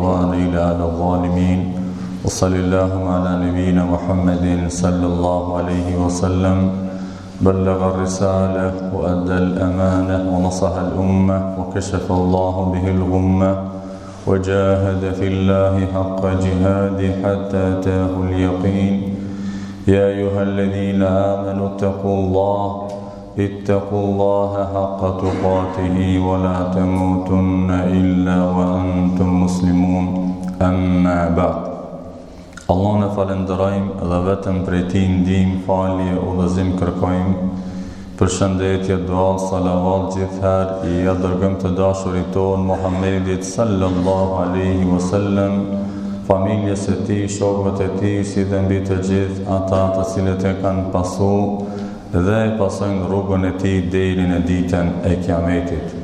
عدوان إلا على الظالمين وصلى اللهم على نبينا محمد صلى الله عليه وسلم بلغ الرسالة وأدى الأمانة ونصح الأمة وكشف الله به الغمة وجاهد في الله حق جهاده حتى أتاه اليقين يا أيها الذين آمنوا اتقوا الله حق تقاته ولا تموتن إلا وأنتم مسلمون أما بعد Allah në falenderojmë dhe vetëm prej Tij ndihmë, falje, udhëzim kërkojmë. Përshëndetje, dua, salavat gjithherë I dërgojmë të dashurit tonë Muhammedit sallallahu alaihi wasallam, familjes e tij, shokëve të tij, si dhe mbi të gjithë ata të cilët e kanë pasur dhe pasojnë rrugën e tij deri në ditën e Kiametit.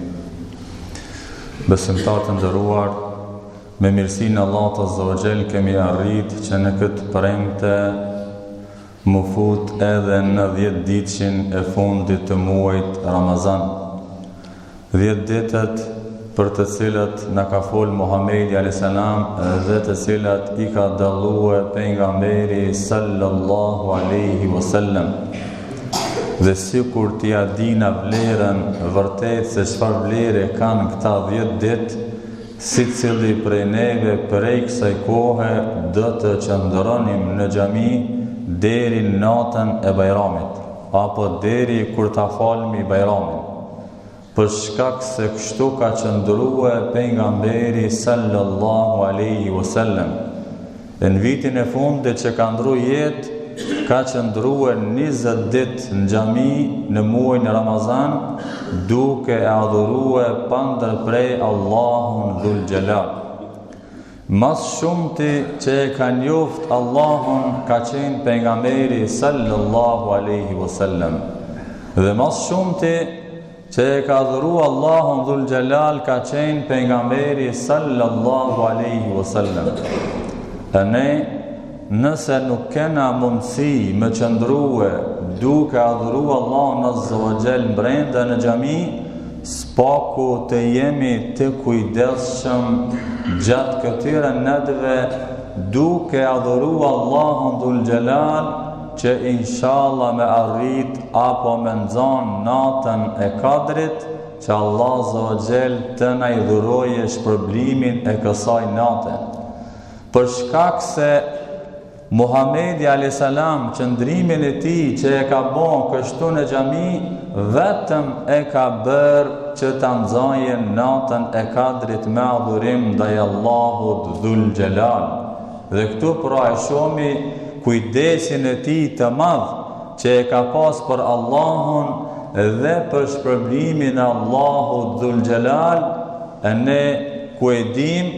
Besimtarë të nderuar, me mirësinë e Allahut Azza wa Jall kemi arrit që në këtë premte më fut edhe në 10 ditëshin e fundit të muajit Ramazan. 10 ditët për të cilët na ka fol Muhamedi alayhis salam dhe të cilat I ka dalluar pejgamberi sallallahu alaihi wasallam. Dhe sikur t'ia dina vlerën vërtet se çfarë vlere kanë këta 10 ditë, si cili prej neve prej kësaj kohe do të qëndronim në xhami deri natën e Bajramit, apo deri kur ta falmi Bajramin, për shkak se kështu ka qëndruar pejgamberi sallallahu alaihi wasallam. Në vitin e fundit që ka ndru jetë, ka qëndruar 20 ditë në xhami në muajin Ramazan, duke e adhuruar pandërprej Allahun Dhul Jalal. Mas shumti që e ka njoft Allahun ka qenë pejgamberi sallallahu alaihi wasallam. Dhe mas shumti që e ka adhuruar Allahun Dhul Jalal ka qenë pejgamberi sallallahu alaihi wasallam. E ne nëse nuk kena mundësi me qëndruhe duke adhuru Allahun Azza wa Jall brenda në xhami, spaku të jemi të kujdesshëm gjatë këtyre natëve duke adhuru Allahun Dhul Jalal, që inshallah me arrit apo me nxon natën e Kadrit, që Allah Azza wa Jall të na I dhurojë shpërblimin e kësaj nate. Për shkak se Muhamedi alayhis salam qëndrimin e tij që e ka bën kështu në xhami, vetëm e ka bërë që ta nxojë natën e Kadrit me adhurim ndaj Allahut Dhul Jalal. Dhe këtu pra e shohmi kujdesin e tij të madh që e ka pas për Allahun dhe për shpërblimin e Allahut Dhul Jalal. E ne ku e dim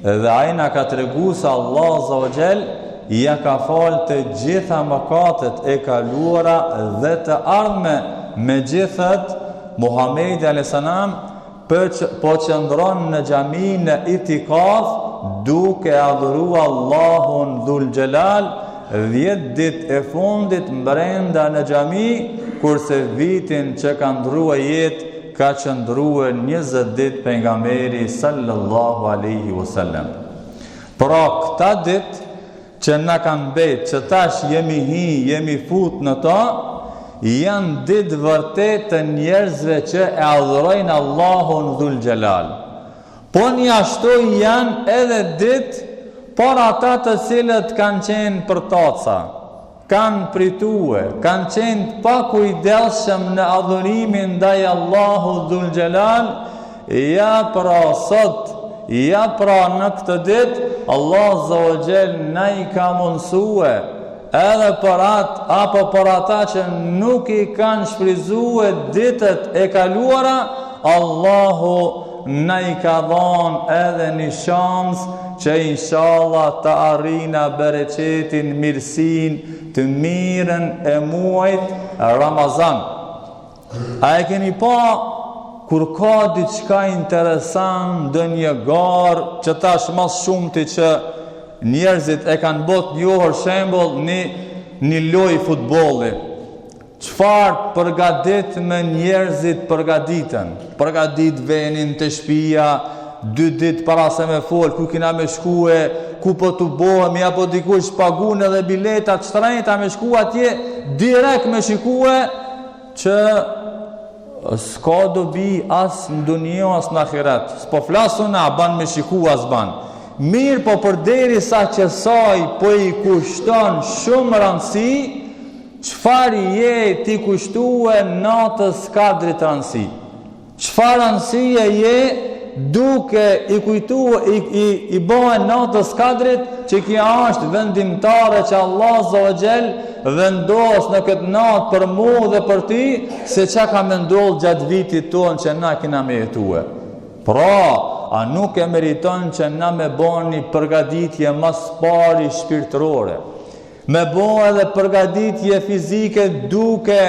dhe ai na ka treguar se Allah Azza wa Jall ja ka falë të gjitha mëkatet e kaluara dhe të ardhme. Me gjithët, Muhamedi alayhis salam po qëndron në xhami në itikaf duke adhuruar Allahun Dhul Jalal 10 ditë e fundit brenda në xhami, kurse vitin që ka ndruar jetë ka qëndruar 20 ditë pejgamberi sallallahu alaihi wasallam. Pra këta ditë që na kanë betë, që tash jemi fut në ta, janë ditë vërtet të njerëzve që e adhurojnë Allahun Dhul Jalal. Po një ashtu janë edhe ditë por ata të cilët kanë qenë përtaca, kanë pritue, kanë qenë pa kujdesshëm në adhurimin ndaj Allahut Dhul Jalal, ja pra sot, ja pra në këtë ditë, Allah Azza wa Jall na I ka mundsue edhe për atë apo për ata që nuk I kanë shfryzuar ditët e kaluara, Allahu na I ka dhënë edhe një shansë që inshallah të arrina bereqetin, mirësinë, të mirën e muajit Ramazan. A e keni pa kur ka diçka interesant, ndonjë garë që tash mas shumti që njerëzit e kanë bot njohër shembull një lojë futbolli. Çfarë përgatit me njerëzit përgaditen? Përgadit venin të shtëpia, 2 ditë para se me fol, ku kina me shkue, ku po të bohemi, apo dikush pagun edhe biletat shtrenjta me shku atje, direkt me shikue që s'ka dobi as në dunjë as në ahiret. S'po flasun a ban me shiku as ban. Mirë po përderisa që saj po i kushton shumë rëndësi, çfarë je ti kushtue natës Kadrit rëndësi? Çfarë rëndësie je duke i kujtue i bëhen natës Kadrit që kjo është vendimtare që Allah Azza wa Jall vendos në këtë natë për mu dhe për ti, se çka ka me ndodhur gjatë vitit tonë që na kena me jetue. Pra, a nuk e meriton që na me bëni një përgatitje mas pari shpirtërore, me bëni edhe përgatitje fizike duke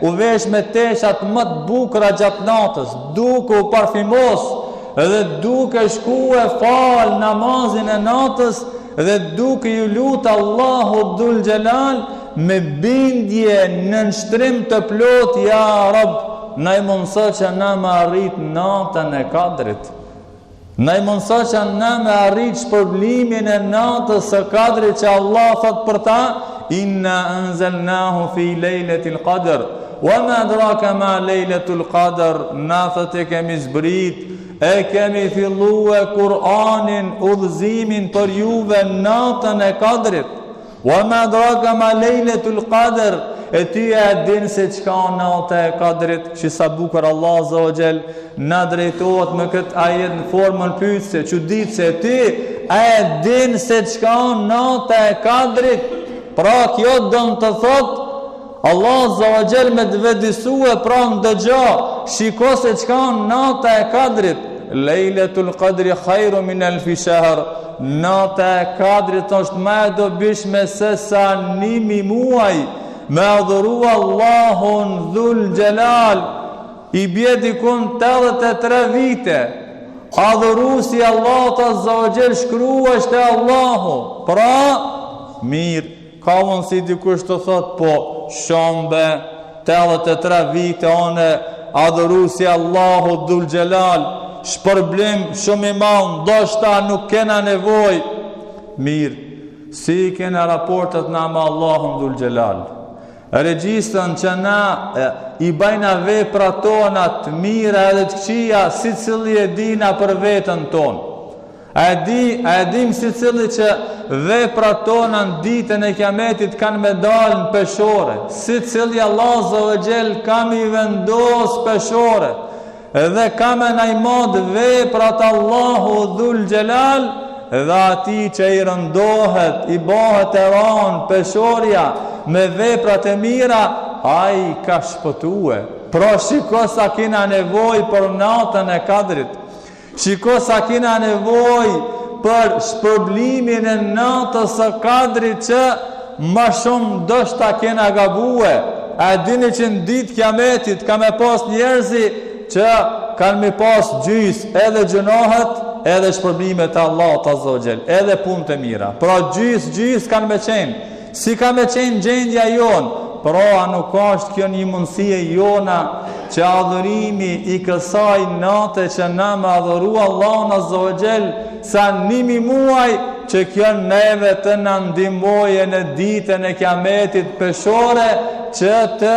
u vesh me teshat më të bukura gjatë natës, duke u parfimos, edhe duke shkue fal namazin e natës, dhe duke ju lutë Allahu Dhul Gjelal me bindje në nështrim të plot, ja Rab, na i mundëso që na me arrit natën e Kadrit. Na i mundëso që na me arrit shpërblimin e natës së Kadrit që Allah thot për ta, inna anzalnahu fi lejletil Qadr, wa ma adraka ma lejletul Qadr, na thot e kemi zbrit, e kemi filluar Kur'anin, udhëzimin për juve natën e Kadrit. Wa ma adraka ma lejletul Qadr, e ty e din se çka nata e Kadrit, që sa bukur Allah Azza wa Jall na drejtohet me këtë ajet në formën pyetëse, që ditë se ty e din se çka nata e Kadrit. Pra kjo don të thot Allah Azza wa Jall me të vëdësue, pra ndëgjo, shiko se çka nata e Kadrit. Lejletul Qadri khairu min alfi shahr, nata e Kadrit është më e dobishme se sa 1000 muaj. Me adhuru Allahun Dhul Gjelal, i bje dikun 83 vite. Adhuru si Allah të Azza shkrua është Allahu. Pra, mirë, ka mund si dikush të thot, po, shombe, 83 vite, one, adhuru si Allahu Dhul Gjelal, shpërblim shumë i madh, ndoshta nuk kena nevoj. Mirë, si kena raportet na me Allahun Dhul Gjelal? Regjistën që na i bajna vepra tona të mira edhe të këqija, si cili e dina për vetën tonë. A dim si cili që vepra tona në ditën e Kiametit kanë me dalë në peshore, si cili Allah Azza wa Jall kam i vendos peshore, edhe kam e najmod veprat Allahu Dhul Gjelal, edhe ati që i rëndohet, i bëhet e ranë peshorja me veprat e mira, a i ka shpëtue. Pra shiko sa kina nevoj për natën e Kadrit, shiko sa kina nevoj për shpërblimin e natës së Kadrit, që ma shumë dështa kena gabue. A dini që në ditë Kiametit ka me pas njerëzi që kanë me pas gjys edhe gjënohet, edhe shpërblimet e Allahut Azza wa Jall, edhe punët e mira. Pra gjys kanë me qenë. Si ka me qenë gjendja jonë, pra nuk është kjo një mundësie jona që adhurimi i kësaj nate që na me adhuru Allahun Azza wa Jall sa 1000 muaj, që kjo neve të na ndihmoje në ditën e Kiametit peshore, që të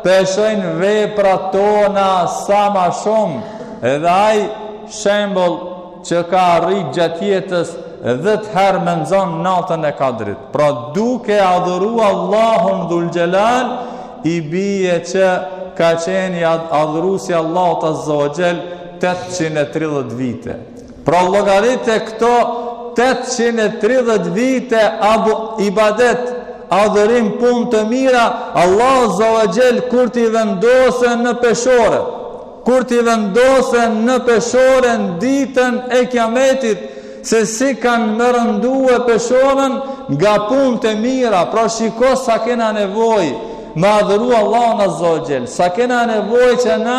peshojnë veprat tona sa ma shumë. Edhe ai shembull që ka arrit gjatë jetës 10 herë me nxon natën e Kadrit. Pra duke adhuru Allahun Dhul Gjelal, i bie që ka qenë adhurusi Allahut Azza wa Jall 830 vite. Pra llogaritë këto 830 vite ibadet, adhurim, punë të mira, Allah Azza wa Jall kur t'i vendosen në peshore, kur t'i vendosen në peshore në ditën e Kiametit, se si kanë më rëndue peshoren nga punë të mira. Pra shiko sa kena nevoj me adhuru Allahun Azza wa Jall, sa kena nevoj që na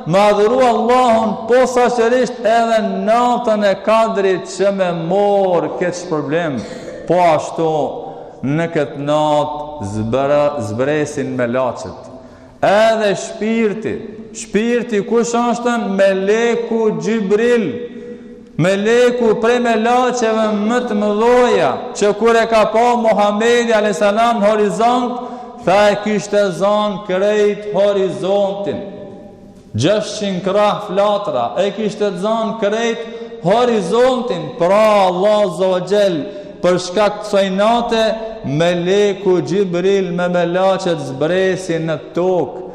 me adhuru Allahun posaçërisht edhe natën e Kadrit, që me morë këtë shpërblim. Po ashtu në këtë natë zbresin me laçet, edhe shpirti kush është? Meleku Gjibril. Meleku prej melaqeve më të mëdhoja, që kur e ka pa Muhamedi a.s. në horizont, tha e kishte zanë krejt horizontin. 600 krah flatra, e kishte zanë krejt horizontin. Pra Allah Zogjel, për shkak të kësaj nate, meleku Gjibril me melaqet zbresin në tokë,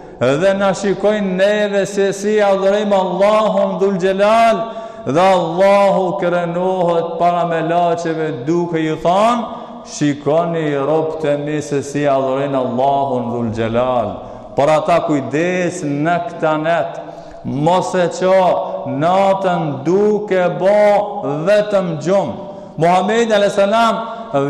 dhe na shikojnë neve se si adhurojmë Allahun Dhul Gjelal, dhe Allahu krenohet para melaqeve duke i thënë: shikoni robët e mi se si adhurojnë Allahun Dhul Gjelal. Por ata kujdes në këta net, mos e qo natën duke bo vetëm gjumë. Muhamedi a.s.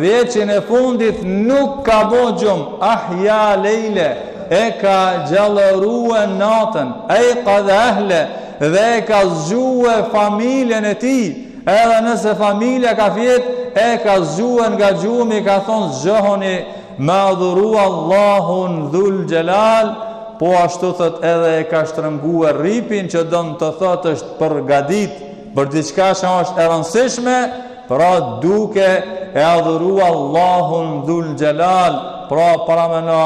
vjeqin e fundit nuk ka bo gjumë, ahja lejle, e ka gjallërue natën, e ka dhe ehle, dhe e ka zgjue familjen e ti, edhe nëse familja ka fjet, e ka zgjue nga gjumi, ka thonë zgjohoni me adhuru Allahun Dhul Gjelal, po ashtu thët edhe e ka shtrëngue ripin, që donë të thët është përgadit për diçka që është e rëndësishme, pra duke e adhuru Allahun Dhul Gjelal. Pra paramena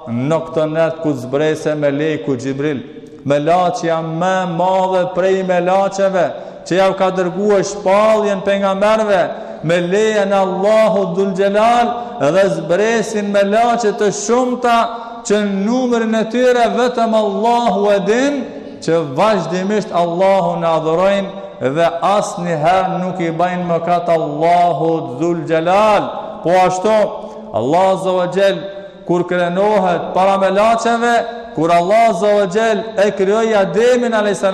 në këtë net ku zbrese meleku Gjibril, melaqja më madhe prej melaqeve, që ja ka dërguar shpalljen pejgamberëve, me lejen e Allahut Dhul Gjelal, dhe zbresin melaqe të shumta, që numrin e tyre vetëm Allahu e din, që vazhdimisht Allahun e adhurojnë, dhe asnjëherë nuk i bajnë mëkat Allahut Dhul Gjelal. Po ashtu Allah Azza wa Jall kur krenohet para melaqeve, kur Allah Azza wa Jall e krijoi Ademin a.s.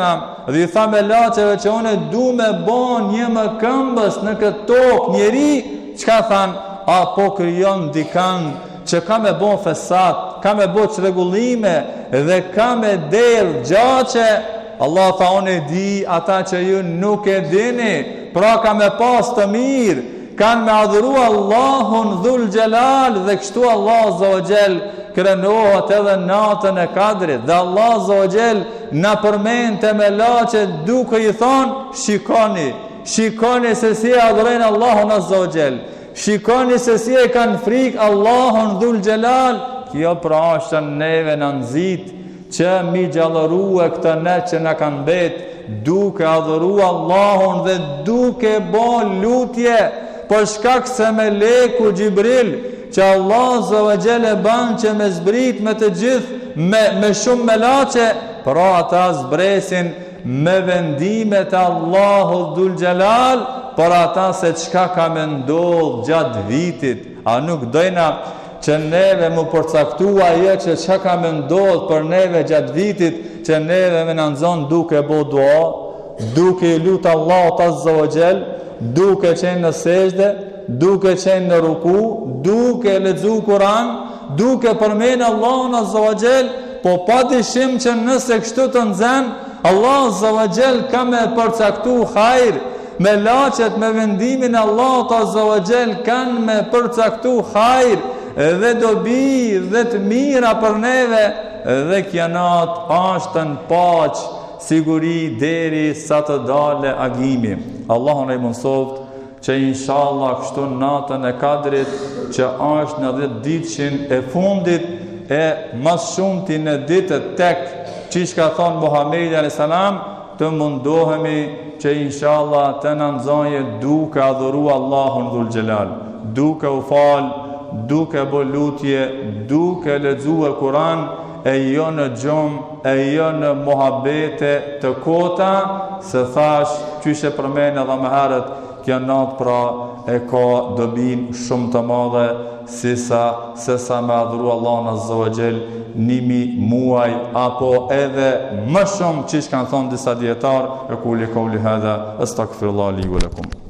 dhe i tha melaqeve që unë du me bon një më këmbës në këtë tokë njeri, çka than? Apo krijon dikan që ka me bon fesat, ka me bon çrregullime dhe ka me del gjaqe. Allah tha, unë e di ata që ju nuk e dini, pra ka me pas të mirë, kanë me adhuru Allahun Dhul Gjelal, dhe kështu Allah Azza wa Jall krenohet edhe natën e Kadrit, dhe Allah Azza wa Jall na përmendte me melaqe duke i thonë: shikoni, shikoni se si adhurojnë Allahun Azza wa Jall, shikoni se si e kanë frikë Allahun Dhul Gjelal. Kjo pra është neve në nxit që mi gjallërua këtë net që na kanë bet, duke adhuru Allahun dhe duke bo lutje, për shkak se meleku Gjibril, që Allah Azza wa Jall e ban që me zbrit me të gjithë, me shumë melaqe, pra ata zbresin me vendimet e Allahut Dhul Gjelal, për ata se çka ka me ndodh gjatë vitit. A nuk dojna që neve mu përcaktua ajo që çka ka me ndodh për neve gjatë vitit, që neve me nënzon duke bo dua, duke i lutë Allahut Azza wa Jall, duke qenë në sejdë, duke qenë në ruku, duke lexu Kur'an, duke përmend Allahun Azza wa Jall, po pa dyshim që nëse kështu të nxen, Allah Azza wa Jall ka me përcaktu hajr, me laqet me vendimin e Allahut Azza wa Jall kanë me përcaktu hajr dhe dobi dhe të mira për neve, dhe kjanat ashtë në paq, siguri deri sa të dale agimi. Allahun e mësoft që inshallah kështu natën e Kadrit, që është në 10 ditëshin e fundit e mas shumti në ditët tek, që ka thonë Muhamedi a.s. të mundohemi që inshallah të nënzoje duke adhuru Allahun Dhul Gjelal, duke u falë, duke bo lutje, duke lexue Kur'an, e jo në gjumë, e jo në muhabete të kota, se thash, qyshe përmene edhe më herët, kjo natë pra e ka dobin shumë të madhe, sesa me adhuru Allahun Azza wa Jall 1000 muaj, apo edhe më shumë, që kanë thonë disa djetarë, e kuli kauli hadha, astaghfirullah li wa lakum.